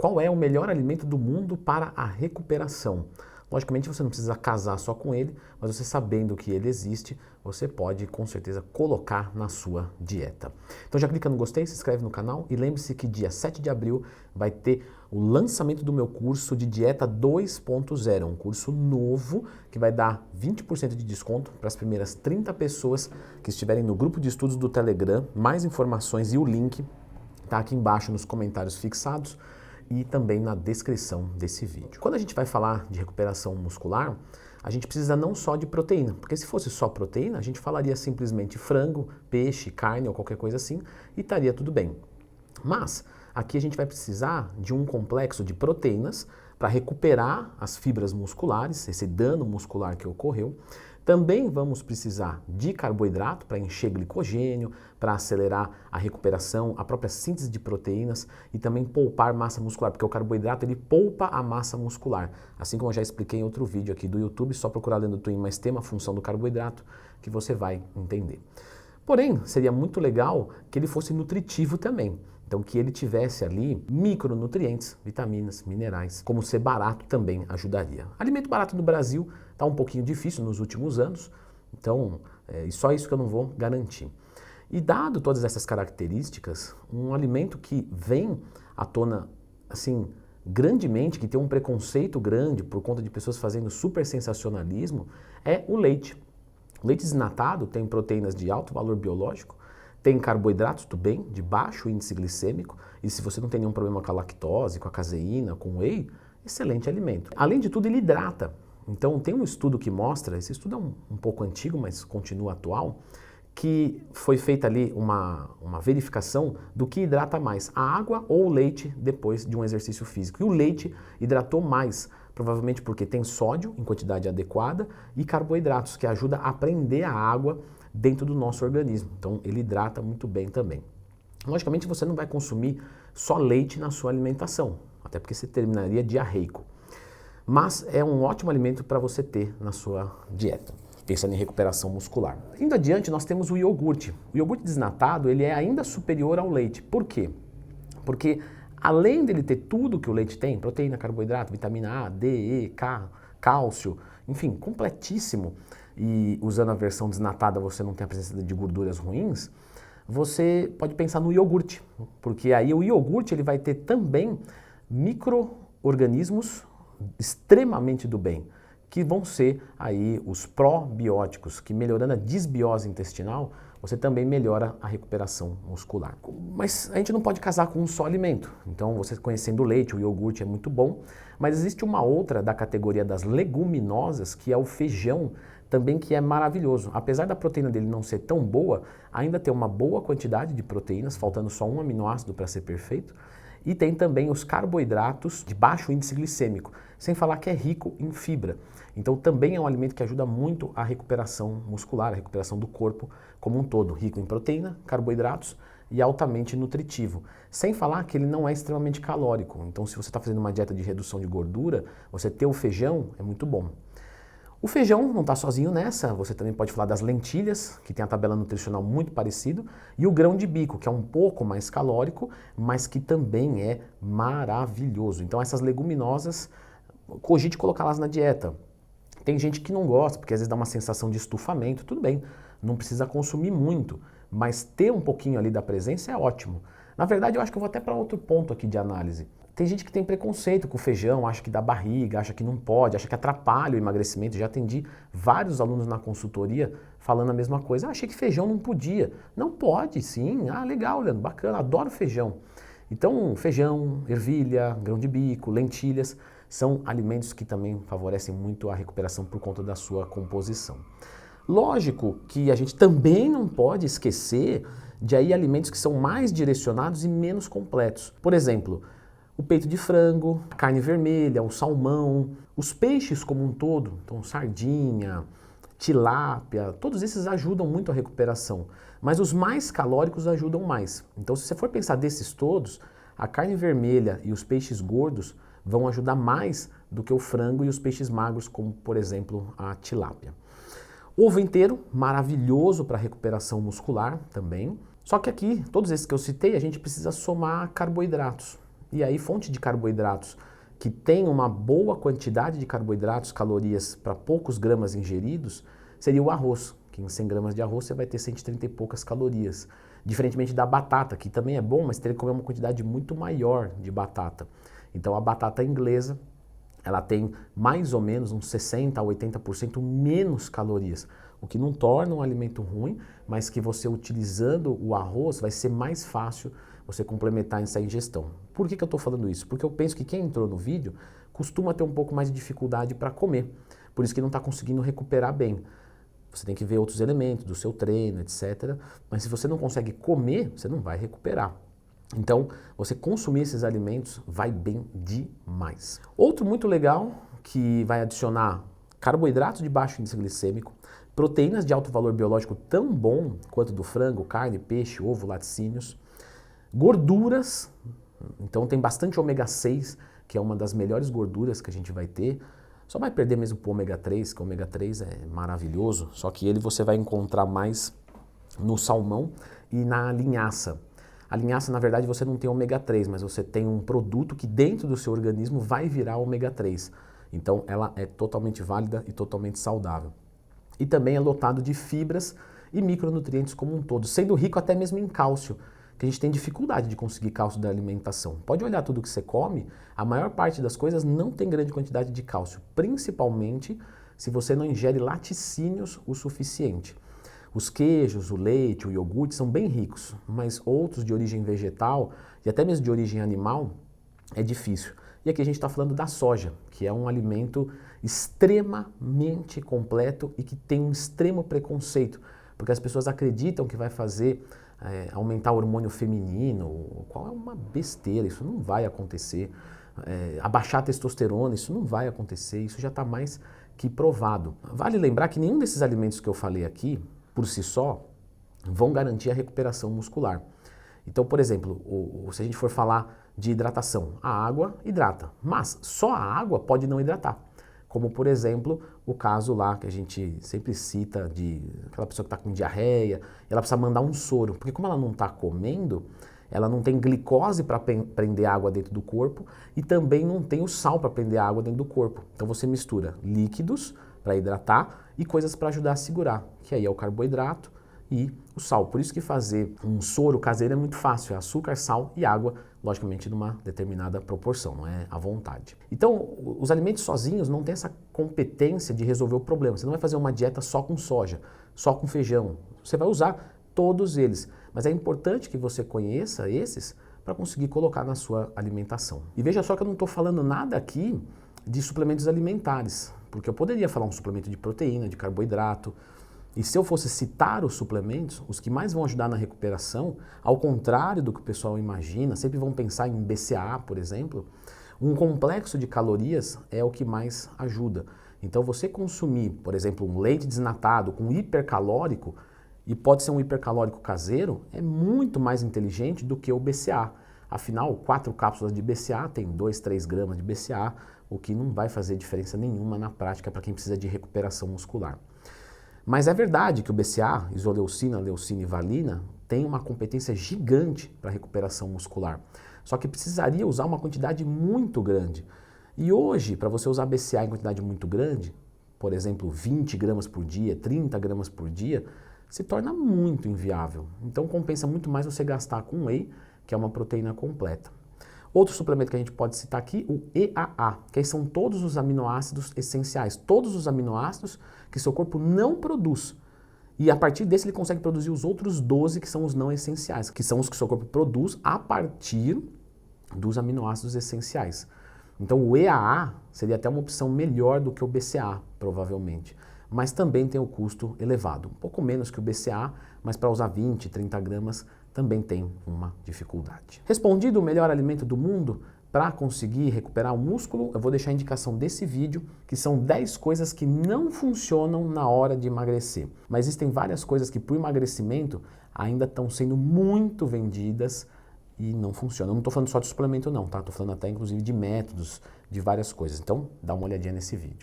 Qual é o melhor alimento do mundo para a recuperação? Logicamente você não precisa casar só com ele, mas você sabendo que ele existe, você pode com certeza colocar na sua dieta. Então já clica no gostei, se inscreve no canal e lembre-se que dia 7 de abril vai ter o lançamento do meu curso de Dieta 2.0, um curso novo que vai dar 20% de desconto para as primeiras 30 pessoas que estiverem no grupo de estudos do Telegram. Mais informações e o link está aqui embaixo nos comentários fixados e também na descrição desse vídeo. Quando a gente vai falar de recuperação muscular, a gente precisa não só de proteína, porque se fosse só proteína, a gente falaria simplesmente frango, peixe, carne ou qualquer coisa assim e estaria tudo bem. Mas aqui a gente vai precisar de um complexo de proteínas para recuperar as fibras musculares, esse dano muscular que ocorreu. Também vamos precisar de carboidrato para encher glicogênio, para acelerar a recuperação, a própria síntese de proteínas e também poupar massa muscular, porque o carboidrato ele poupa a massa muscular. Assim como eu já expliquei em outro vídeo aqui do YouTube, só procurar Leandro Twin, mas tem uma função do carboidrato que você vai entender. Porém, seria muito legal que ele fosse nutritivo também. Então, que ele tivesse ali micronutrientes, vitaminas, minerais. Como ser barato também ajudaria. Alimento barato no Brasil está um pouquinho difícil nos últimos anos, então só isso que eu não vou garantir. E dado todas essas características, um alimento que vem à tona assim grandemente, que tem um preconceito grande por conta de pessoas fazendo super sensacionalismo, é o leite. O leite desnatado tem proteínas de alto valor biológico, tem carboidratos do bem, de baixo índice glicêmico, e se você não tem nenhum problema com a lactose, com a caseína, com o whey, excelente alimento. Além de tudo, ele hidrata. Então tem um estudo que mostra, esse estudo é um pouco antigo, mas continua atual, que foi feita ali uma verificação do que hidrata mais, a água ou o leite depois de um exercício físico. E o leite hidratou mais, provavelmente porque tem sódio em quantidade adequada e carboidratos, que ajuda a prender a água dentro do nosso organismo. Então ele hidrata muito bem também. Logicamente você não vai consumir só leite na sua alimentação, até porque você terminaria diarreico. Mas é um ótimo alimento para você ter na sua dieta, pensando em recuperação muscular. Indo adiante, nós temos o iogurte. O iogurte desnatado, ele é ainda superior ao leite. Por quê? Porque além dele ter tudo que o leite tem, proteína, carboidrato, vitamina A, D, E, K, cálcio, enfim, completíssimo, e usando a versão desnatada você não tem a presença de gorduras ruins, você pode pensar no iogurte, porque aí o iogurte ele vai ter também micro-organismos extremamente do bem, que vão ser aí os probióticos, que melhorando a disbiose intestinal, você também melhora a recuperação muscular. Mas a gente não pode casar com um só alimento. Então, você conhecendo o leite, o iogurte é muito bom, mas existe uma outra da categoria das leguminosas, que é o feijão, também que é maravilhoso. Apesar da proteína dele não ser tão boa, ainda tem uma boa quantidade de proteínas, faltando só um aminoácido para ser perfeito. E tem também os carboidratos de baixo índice glicêmico, sem falar que é rico em fibra. Então também é um alimento que ajuda muito a recuperação muscular, a recuperação do corpo como um todo, rico em proteína, carboidratos e altamente nutritivo. Sem falar que ele não é extremamente calórico. Então se você está fazendo uma dieta de redução de gordura, você ter o feijão é muito bom. O feijão não está sozinho nessa, você também pode falar das lentilhas, que tem a tabela nutricional muito parecida, e o grão de bico, que é um pouco mais calórico, mas que também é maravilhoso. Então essas leguminosas, cogite colocá-las na dieta. Tem gente que não gosta, porque às vezes dá uma sensação de estufamento, tudo bem, não precisa consumir muito, mas ter um pouquinho ali da presença é ótimo. Na verdade, eu acho que eu vou até para outro ponto aqui de análise. Tem gente que tem preconceito com o feijão, acha que dá barriga, acha que não pode, acha que atrapalha o emagrecimento. Já atendi vários alunos na consultoria falando a mesma coisa. Achei que feijão não podia. Não pode, sim. Ah, legal, Leandro, bacana, adoro feijão. Então, feijão, ervilha, grão de bico, lentilhas, são alimentos que também favorecem muito a recuperação por conta da sua composição. Lógico que a gente também não pode esquecer de aí alimentos que são mais direcionados e menos completos. Por exemplo, o peito de frango, a carne vermelha, o salmão, os peixes como um todo, então sardinha, tilápia, todos esses ajudam muito a recuperação, mas os mais calóricos ajudam mais. Então se você for pensar desses todos, a carne vermelha e os peixes gordos vão ajudar mais do que o frango e os peixes magros, como por exemplo a tilápia. Ovo inteiro, maravilhoso para recuperação muscular também. Só que aqui, todos esses que eu citei, a gente precisa somar carboidratos. E aí, fonte de carboidratos que tem uma boa quantidade de carboidratos, calorias para poucos gramas ingeridos, seria o arroz, que em 100 gramas de arroz você vai ter 130 e poucas calorias. Diferentemente da batata, que também é bom, mas teria que comer uma quantidade muito maior de batata. Então a batata inglesa, ela tem mais ou menos uns 60 a 80% menos calorias, o que não torna um alimento ruim, mas que você utilizando o arroz vai ser mais fácil você complementar essa ingestão. Por que eu estou falando isso? Porque eu penso que quem entrou no vídeo costuma ter um pouco mais de dificuldade para comer, por isso que não está conseguindo recuperar bem. Você tem que ver outros elementos do seu treino, etc. Mas se você não consegue comer, você não vai recuperar. Então, você consumir esses alimentos vai bem demais. Outro muito legal que vai adicionar carboidratos de baixo índice glicêmico, proteínas de alto valor biológico tão bom quanto do frango, carne, peixe, ovo, laticínios, gorduras, então tem bastante ômega 6, que é uma das melhores gorduras que a gente vai ter. Só vai perder mesmo para o ômega 3, que o ômega 3 é maravilhoso, só que ele você vai encontrar mais no salmão e na linhaça. A linhaça, na verdade, você não tem ômega 3, mas você tem um produto que dentro do seu organismo vai virar ômega 3. Então ela é totalmente válida e totalmente saudável. E também é lotado de fibras e micronutrientes como um todo, sendo rico até mesmo em cálcio, que a gente tem dificuldade de conseguir cálcio da alimentação. Pode olhar tudo que você come, a maior parte das coisas não tem grande quantidade de cálcio, principalmente se você não ingere laticínios o suficiente. Os queijos, o leite, o iogurte são bem ricos, mas outros de origem vegetal e até mesmo de origem animal é difícil. E aqui a gente está falando da soja, que é um alimento extremamente completo e que tem um extremo preconceito, porque as pessoas acreditam que vai fazer aumentar o hormônio feminino, o qual é uma besteira, isso não vai acontecer. Abaixar a testosterona, isso não vai acontecer, isso já está mais que provado. Vale lembrar que nenhum desses alimentos que eu falei aqui, por si só, vão garantir a recuperação muscular. Então, por exemplo, se a gente for falar de hidratação, a água hidrata, mas só a água pode não hidratar. Como, por exemplo, o caso lá que a gente sempre cita de aquela pessoa que está com diarreia, ela precisa mandar um soro, porque como ela não está comendo, ela não tem glicose para prender água dentro do corpo e também não tem o sal para prender água dentro do corpo. Então você mistura líquidos para hidratar e coisas para ajudar a segurar, que aí é o carboidrato e o sal. Por isso que fazer um soro caseiro é muito fácil, é açúcar, sal e água, logicamente numa determinada proporção, não é à vontade. Então, os alimentos sozinhos não têm essa competência de resolver o problema. Você não vai fazer uma dieta só com soja, só com feijão. Você vai usar todos eles, mas é importante que você conheça esses para conseguir colocar na sua alimentação. E veja só que eu não estou falando nada aqui de suplementos alimentares, porque eu poderia falar um suplemento de proteína, de carboidrato. E se eu fosse citar os suplementos, os que mais vão ajudar na recuperação, ao contrário do que o pessoal imagina, sempre vão pensar em BCAA, por exemplo, um complexo de calorias é o que mais ajuda. Então você consumir, por exemplo, um leite desnatado com hipercalórico, e pode ser um hipercalórico caseiro, é muito mais inteligente do que o BCAA. Afinal, 4 cápsulas de BCAA tem 2, 3 gramas de BCAA, o que não vai fazer diferença nenhuma na prática para quem precisa de recuperação muscular. Mas é verdade que o BCAA, isoleucina, leucina e valina, tem uma competência gigante para recuperação muscular. Só que precisaria usar uma quantidade muito grande. E hoje, para você usar BCAA em quantidade muito grande, por exemplo, 20 gramas por dia, 30 gramas por dia, se torna muito inviável. Então compensa muito mais você gastar com whey, que é uma proteína completa. Outro suplemento que a gente pode citar aqui, o EAA, que aí são todos os aminoácidos essenciais, todos os aminoácidos que seu corpo não produz. E a partir desse ele consegue produzir os outros 12 que são os não essenciais, que são os que seu corpo produz a partir dos aminoácidos essenciais. Então o EAA seria até uma opção melhor do que o BCAA, provavelmente. Mas também tem o custo elevado, um pouco menos que o BCAA, mas para usar 20, 30 gramas também tem uma dificuldade. Respondido o melhor alimento do mundo, para conseguir recuperar o músculo, eu vou deixar a indicação desse vídeo, que são 10 coisas que não funcionam na hora de emagrecer. Mas existem várias coisas que para o emagrecimento ainda estão sendo muito vendidas e não funcionam. Eu não estou falando só de suplemento não, tá? Estou falando até inclusive de métodos, de várias coisas. Então dá uma olhadinha nesse vídeo.